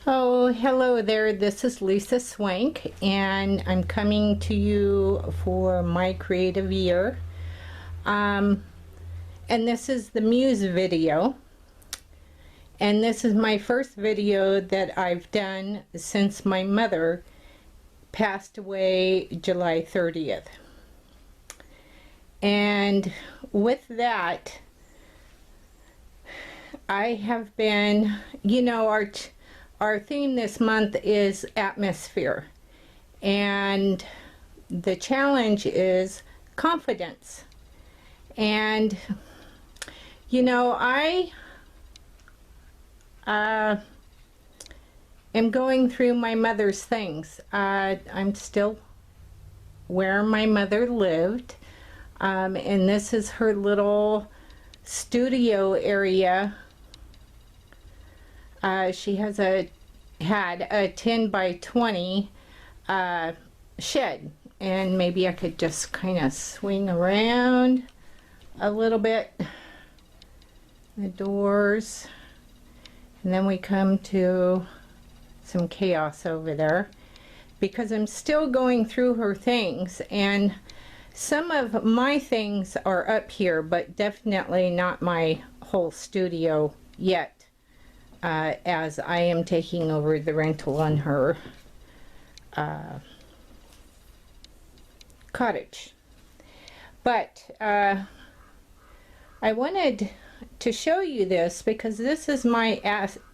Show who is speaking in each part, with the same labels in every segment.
Speaker 1: Oh, hello there. This is Lisa Swank, and I'm coming to you for my creative year. And this is the Muse video. And this is my first video that I've done since my mother passed away July 30th. And with that, I have been, our theme this month is atmosphere, and the challenge is confidence. And I am going through my mother's things. I'm still where my mother lived, and this is her little studio area. She had a 10 by 20 shed, and maybe I could just kind of swing around a little bit the doors, and then we come to some chaos over there because I'm still going through her things, and some of my things are up here, but definitely not my whole studio yet. As I am taking over the rental on her cottage. But I wanted to show you this because this is my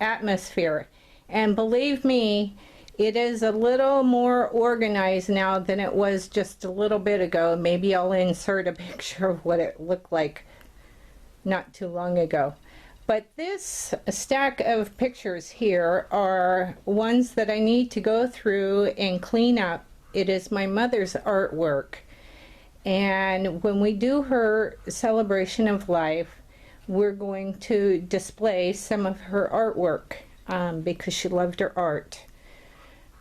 Speaker 1: atmosphere, and believe me, it is a little more organized now than it was just a little bit ago. Maybe I'll insert a picture of what it looked like not too long ago. But this stack of pictures here are ones that I need to go through and clean up. It is my mother's artwork. And when we do her celebration of life, we're going to display some of her artwork because she loved her art.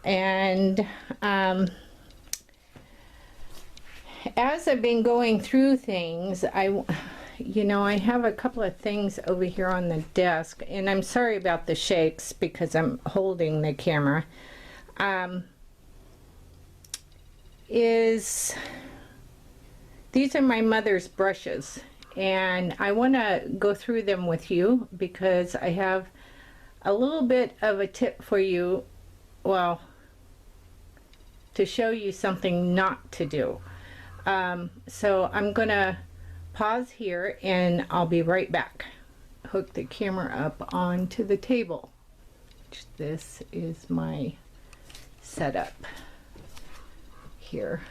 Speaker 1: And as I've been going through things, I have a couple of things over here on the desk, and I'm sorry about the shakes because I'm holding the camera. These are my mother's brushes, and I want to go through them with you because I have a little bit of a tip for you, well, to show you something not to do. So I'm gonna pause here and I'll be right back. Hook the camera up onto the table. This is my setup here,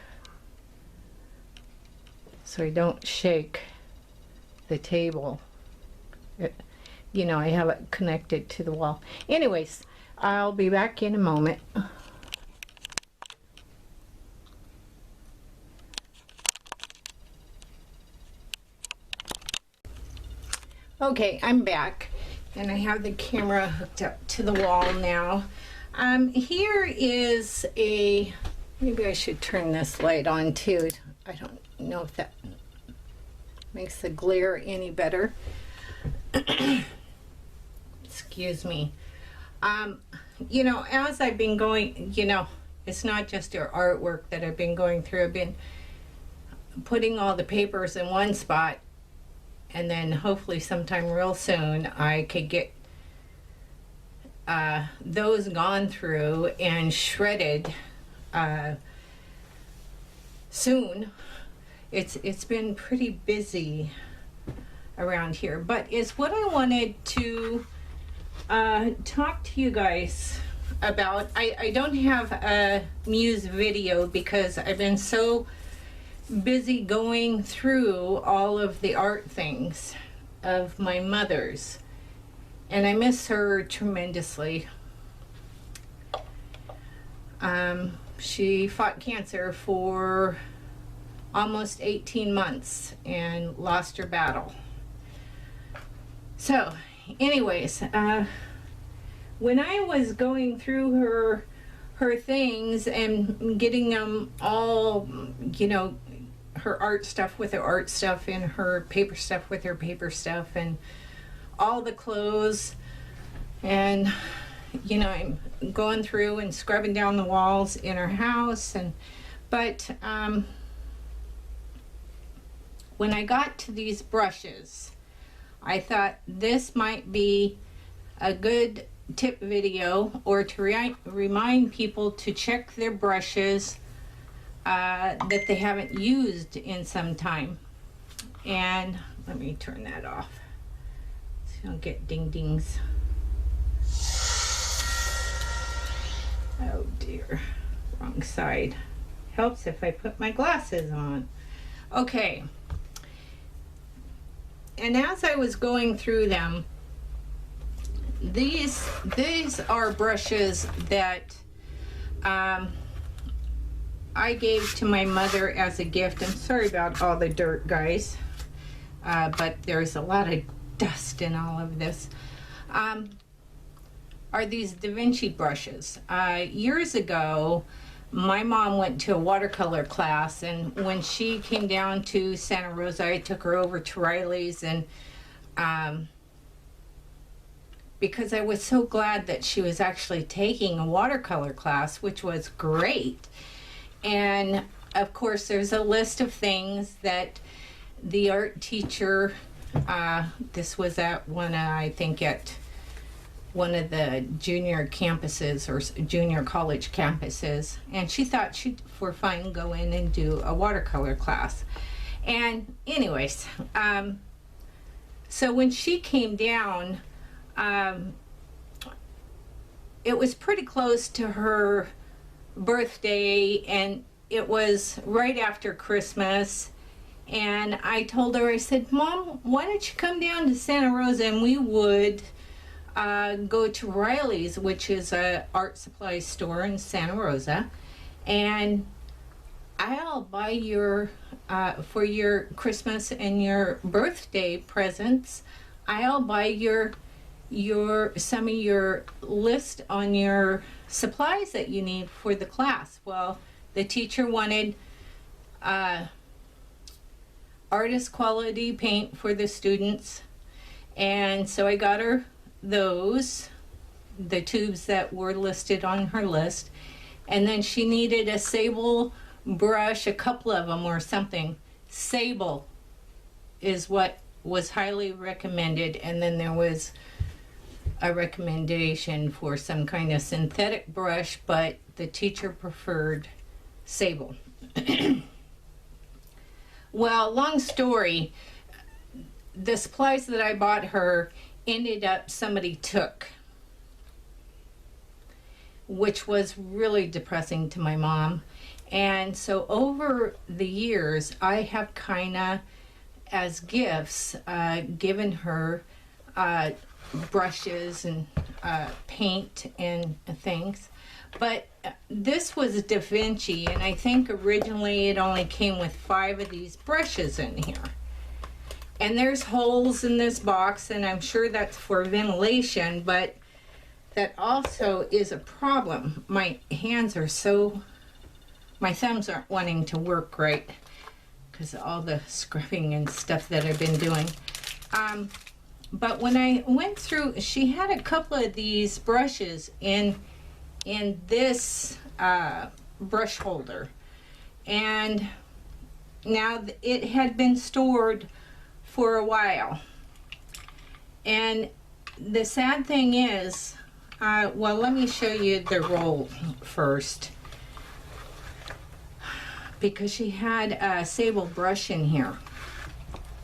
Speaker 1: so I don't shake the table. I have it connected to the wall. Anyways, I'll be back in a moment. Okay, I'm back, and I have the camera hooked up to the wall now. Here is maybe I should turn this light on too. I don't know if that makes the glare any better. Excuse me. As I've been going, it's not just your artwork that I've been going through. I've been putting all the papers in one spot, and then hopefully sometime real soon I could get those gone through and shredded soon. It's been pretty busy around here, but it's what I wanted to talk to you guys about. I don't have a Muse video because I've been so busy going through all of the art things of my mother's, and I miss her tremendously. She fought cancer for almost 18 months and lost her battle. So anyways, when I was going through her things and getting them all, her art stuff with her art stuff and her paper stuff with her paper stuff and all the clothes and you know, I'm going through and scrubbing down the walls in her house, but when I got to these brushes, I thought this might be a good tip video, or to remind people to check their brushes that they haven't used in some time. And let me turn that off so you don't get ding dings. Oh dear, wrong side. Helps if I put my glasses on. Okay. And as I was going through them, these are brushes that I gave to my mother as a gift. I'm sorry about all the dirt, guys, but there's a lot of dust in all of this. Are these Da Vinci brushes. Years ago, my mom went to a watercolor class, and when she came down to Santa Rosa, I took her over to Riley's, and because I was so glad that she was actually taking a watercolor class, which was great. And of course, there's a list of things that the art teacher, this was at I think at one of the junior campuses or junior college campuses, and she thought she'd for fun go in and do a watercolor class. And anyways, so when she came down, it was pretty close to her birthday, and it was right after Christmas. And I told her, I said, Mom, why don't you come down to Santa Rosa and we would go to Riley's, which is a art supply store in Santa Rosa, and I'll buy your for your Christmas and your birthday presents, I'll buy your some of your list on your supplies that you need for the class. Well, the teacher wanted artist quality paint for the students, and so I got her the tubes that were listed on her list, and then she needed a sable brush, a couple of them or something. Sable is what was highly recommended, and then there was a recommendation for some kind of synthetic brush, but the teacher preferred sable. Well, long story, the supplies that I bought her ended up somebody took, which was really depressing to my mom. And so over the years, I have kind of, as gifts, given her brushes and paint and things. But this was Da Vinci, and I think originally it only came with 5 of these brushes in here. And there's holes in this box, and I'm sure that's for ventilation, but that also is a problem. My hands are so, my thumbs aren't wanting to work right because of all the scrubbing and stuff that I've been doing. But when I went through, she had a couple of these brushes in this brush holder, and now it had been stored for a while. And the sad thing is, well, let me show you the roll first, because she had a sable brush in here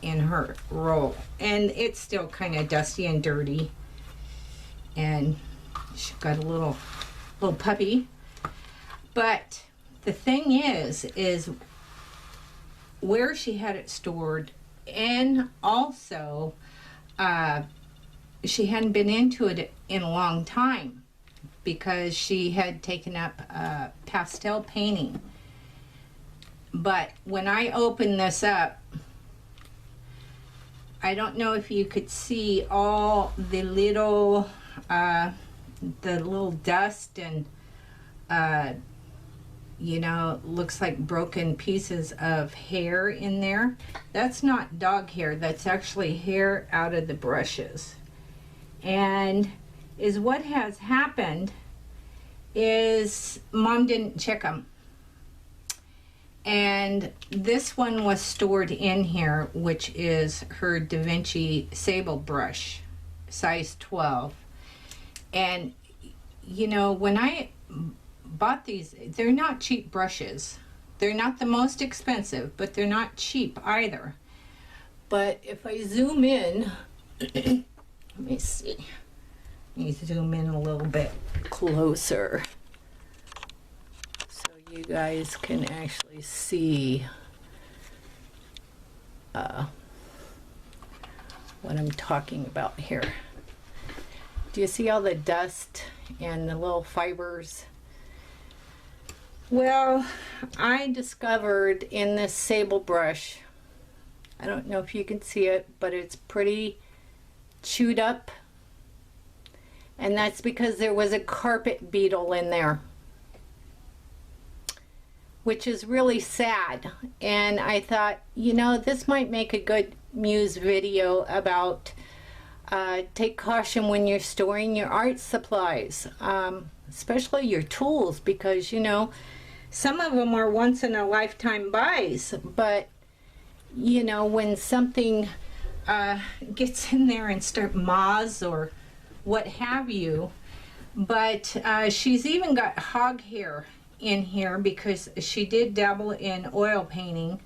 Speaker 1: in her roll, and it's still kind of dusty and dirty, and she got a little puppy. But the thing is where she had it stored, and also she hadn't been into it in a long time because she had taken up pastel painting. But when I opened this up, I don't know if you could see all the little dust and you know, looks like broken pieces of hair in there. That's not dog hair, that's actually hair out of the brushes. And is what has happened is Mom didn't check them. And this one was stored in here, which is her Da Vinci Sable brush, size 12. And, you know, when I bought these, they're not cheap brushes. They're not the most expensive, but they're not cheap either. But if I zoom in, let me see. Let me zoom in a little bit closer so you guys can actually see what I'm talking about here. Do you see all the dust and the little fibers? Well, I discovered in this sable brush, I don't know if you can see it, but it's pretty chewed up. And that's because there was a carpet beetle in there, which is really sad. And I thought, you know, this might make a good Muse video about take caution when you're storing your art supplies, especially your tools, because, you know, some of them are once in a lifetime buys, but you know, when something gets in there and start moths or what have you. But she's even got hog hair in here because she did dabble in oil painting,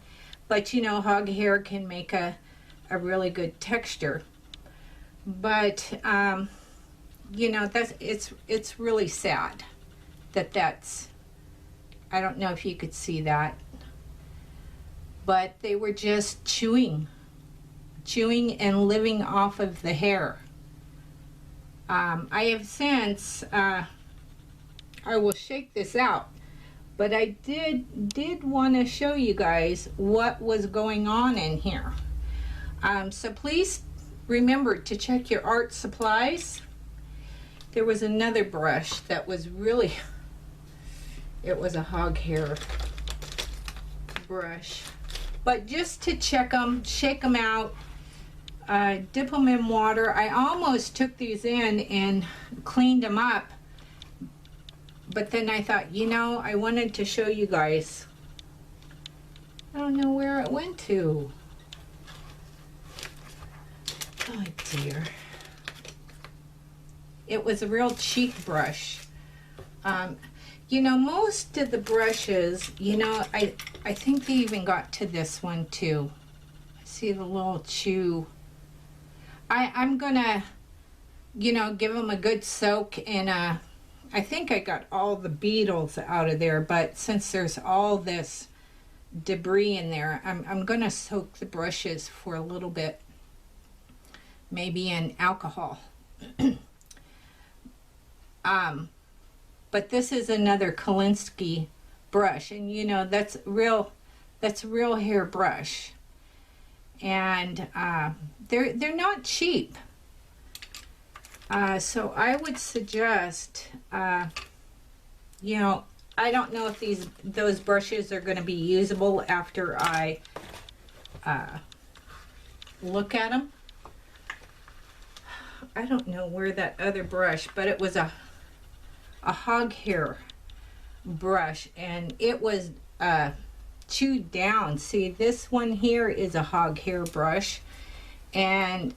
Speaker 1: but you know, hog hair can make a really good texture. But you know, it's really sad that's, I don't know if you could see that, but they were just chewing and living off of the hair. I have since, I will shake this out, but I did want to show you guys what was going on in here. So please remember to check your art supplies. There was another brush that was really, it was a hog hair brush. But just to check them, shake them out, dip them in water. I almost took these in and cleaned them up, but then I thought, you know, I wanted to show you guys. I don't know where it went to. Oh dear. It was a real cheap brush. You know, most of the brushes, you know, I think they even got to this one too. See the little chew. I'm gonna, you know, give them a good soak in a, I think I got all the beetles out of there, but since there's all this debris in there, I'm gonna soak the brushes for a little bit, maybe in alcohol. But this is another Kolinsky brush, and you know, that's real hair brush, and they're not cheap. So I would suggest, you know, I don't know if those brushes are going to be usable after I look at them. I don't know where that other brush, but it was a hog hair brush, and it was chewed down. See, this one here is a hog hair brush, and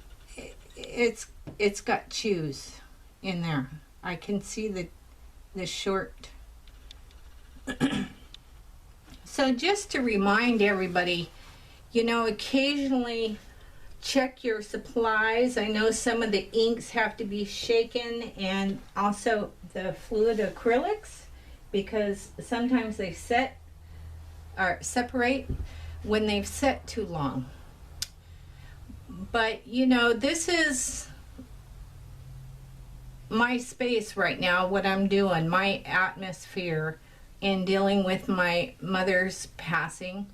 Speaker 1: it's got chews in there. I can see the short. So just to remind everybody, you know, occasionally check your supplies. I know some of the inks have to be shaken, and also the fluid acrylics, because sometimes they set or separate when they've set too long. But you know, this is my space right now, what I'm doing, my atmosphere in dealing with my mother's passing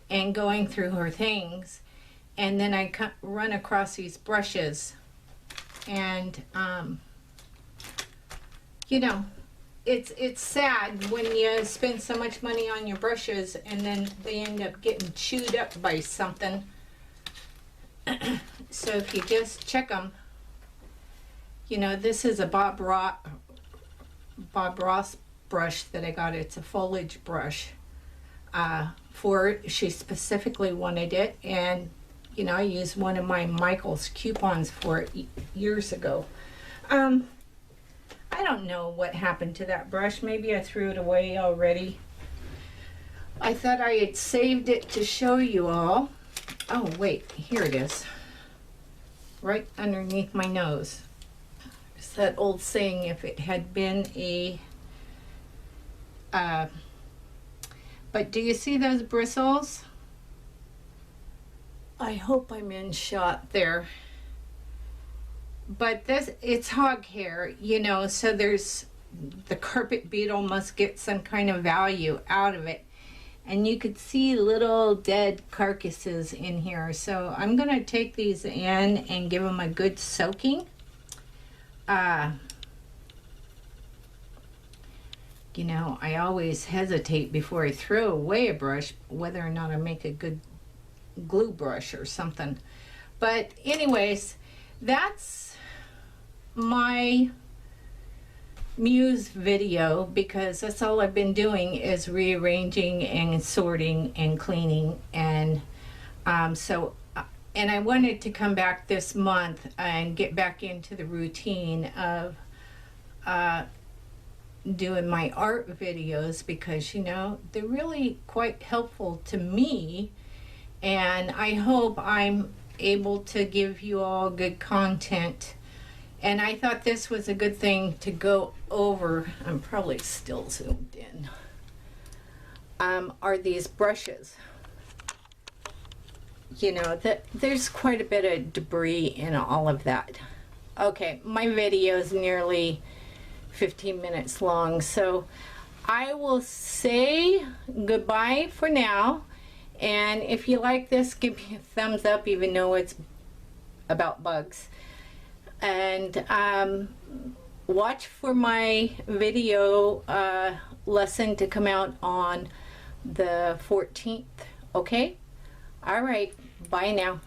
Speaker 1: and going through her things. And then I run across these brushes, and you know, it's sad when you spend so much money on your brushes and then they end up getting chewed up by something. So if you just check them You know, this is a Bob Ross brush that I got. It's a foliage brush. She specifically wanted it, and you know, I used one of my Michael's coupons for it years ago. I don't know what happened to that brush. Maybe I threw it away already. I thought I had saved it to show you all. Oh wait, here it is. Right underneath my nose. It's that old saying, if it had been a but do you see those bristles? I hope I'm in shot there. But it's hog hair, you know, so there's, the carpet beetle must get some kind of value out of it. And you could see little dead carcasses in here. So I'm gonna take these in and give them a good soaking. You know, I always hesitate before I throw away a brush whether or not I make a good glue brush or something. But anyways, that's my Muse video, because that's all I've been doing is rearranging and sorting and cleaning. And and I wanted to come back this month and get back into the routine of doing my art videos, because you know, they're really quite helpful to me, and I hope I'm able to give you all good content. And I thought this was a good thing to go over. I'm probably still zoomed in. Are these brushes. You know, there's quite a bit of debris in all of that. Okay, my video is nearly 15 minutes long, so I will say goodbye for now. And if you like this, give me a thumbs up, even though it's about bugs. And watch for my video lesson to come out on the 14th. Okay? All right. Bye now.